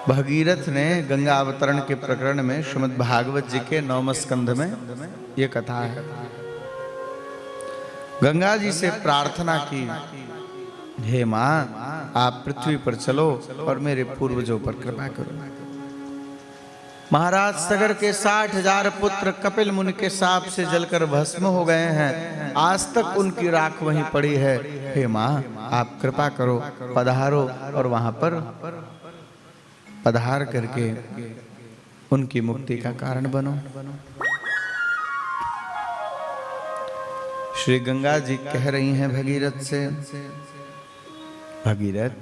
भगीरथ ने गंगा अवतरण के प्रकरण में श्रीमद् भागवत जी के 9वें स्कंध में यह कथा है। गंगा जी से प्रार्थना की, हे मां आप पृथ्वी पर चलो और मेरे पूर्वजों पर कृपा करो। महाराज सगर के 60,000 पुत्र कपिल मुनि के शाप से जलकर भस्म हो गए हैं, आज तक उनकी राख वहीं पड़ी है। हे मां आप कृपा करो, पधारो और वहां पर पधार करके उनकी मुक्ति का कारण बनो। श्री गंगा जी कह रही हैं भगीरथ से, भगीरथ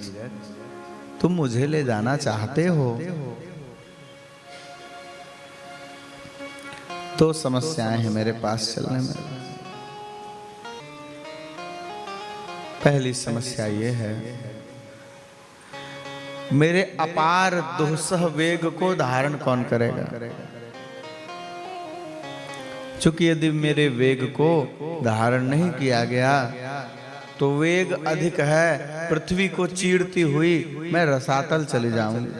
तुम मुझे ले जाना चाहते हो तो समस्याएं हैं मेरे पास चलने में। पहली समस्या ये है, मेरे अपार दुस्सह वेग को धारण कौन करेगा? चूंकि यदि मेरे वेग को धारण नहीं किया गया तो वेग अधिक है, पृथ्वी को चीरती हुई मैं रसातल चली जाऊंगी।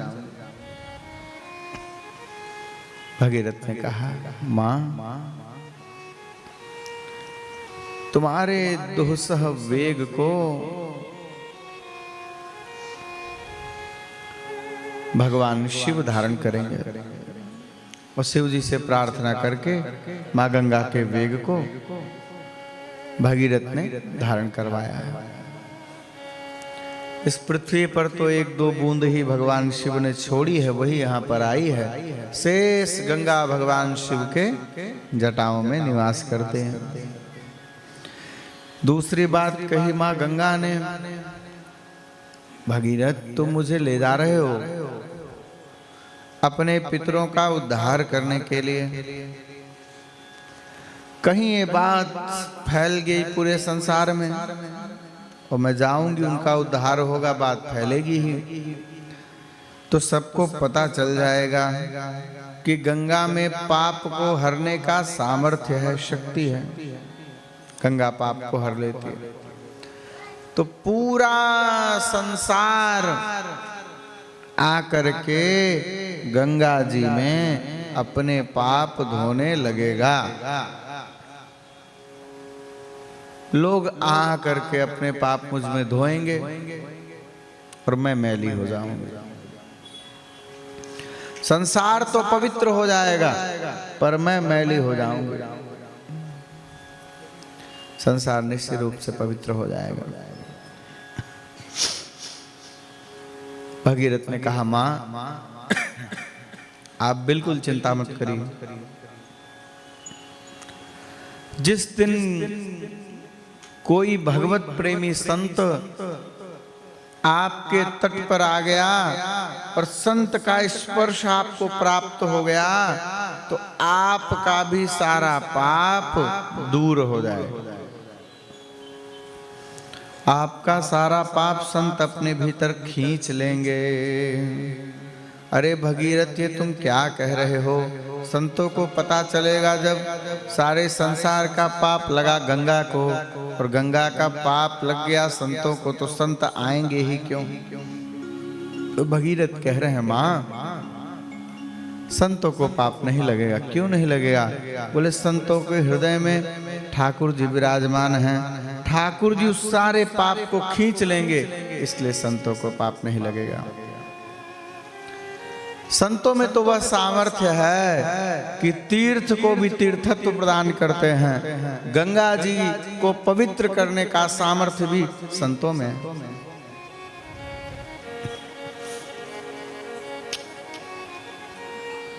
भगीरथ ने कहा, मां तुम्हारे दुस्सह वेग को भगवान शिव धारण करेंगे। और शिव जी से प्रार्थना करके मां गंगा के वेग को भगीरथ ने धारण करवाया है। इस पृथ्वी पर तो 1-2 बूंद ही भगवान शिव ने छोड़ी है, वही यहाँ पर आई है। शेष गंगा भगवान शिव के जटाओं में निवास करते हैं। दूसरी बात कही मां गंगा ने, भगीरथ तुम मुझे ले जा रहे हो अपने पितरों का उद्धार करने के लिए। कहीं ये बात फैल गई पूरे संसार में और मैं जाऊंगी उनका उद्धार होगा, बात फैलेगी ही तो सबको पता चल जाएगा कि गंगा में पाप को हरने का सामर्थ्य है, शक्ति है। गंगा पाप को हर लेती है तो पूरा संसार आकर के गंगा जी में अपने पाप धोने लगेगा। लोग आ करके अपने पाप मुझ में धोएंगे और मैं मैली हो जाऊंगी। संसार तो पवित्र हो जाएगा पर मैं मैली हो जाऊंगी। संसार निश्चित रूप से पवित्र हो जाएगा। भगीरथ ने कहा, मां आप बिल्कुल चिंता मत करिए। जिस दिन कोई भगवत प्रेमी संत आपके तट पर आ गया और संत का स्पर्श आपको प्राप्त हो गया तो आपका भी सारा पाप दूर हो जाएगा। आपका सारा पाप संत अपने भीतर खींच लेंगे। अरे भगीरथ ये तुम क्या कह रहे हो? संतों को पता चलेगा जब सारे संसार का पाप लगा गंगा को और गंगा का पाप लग गया संतों को तो संत आएंगे ही क्यों? तो भगीरथ कह रहे हैं, मां संतों को पाप नहीं लगेगा। क्यों नहीं लगेगा? बोले संतों के हृदय में ठाकुर जी विराजमान हैं, ठाकुर जी उस सारे पाप को खींच लेंगे, इसलिए संतों को पाप नहीं लगेगा। संतों में तो वह सामर्थ्य है कि तीर्थ को भी तीर्थत्व प्रदान करते हैं। गंगा जी को पवित्र करने का सामर्थ्य भी संतों में है।